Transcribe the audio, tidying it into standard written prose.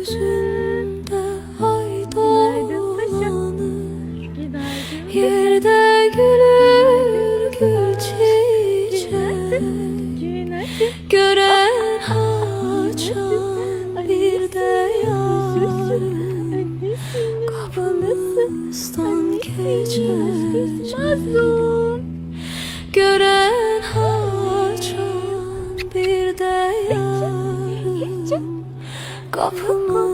Gökyüzünde ay dolanır, yerde gülür gül çiçek. Gören açan bir de yarın kapımızdan geçecek. Gören açan bir de yarın kapımızdan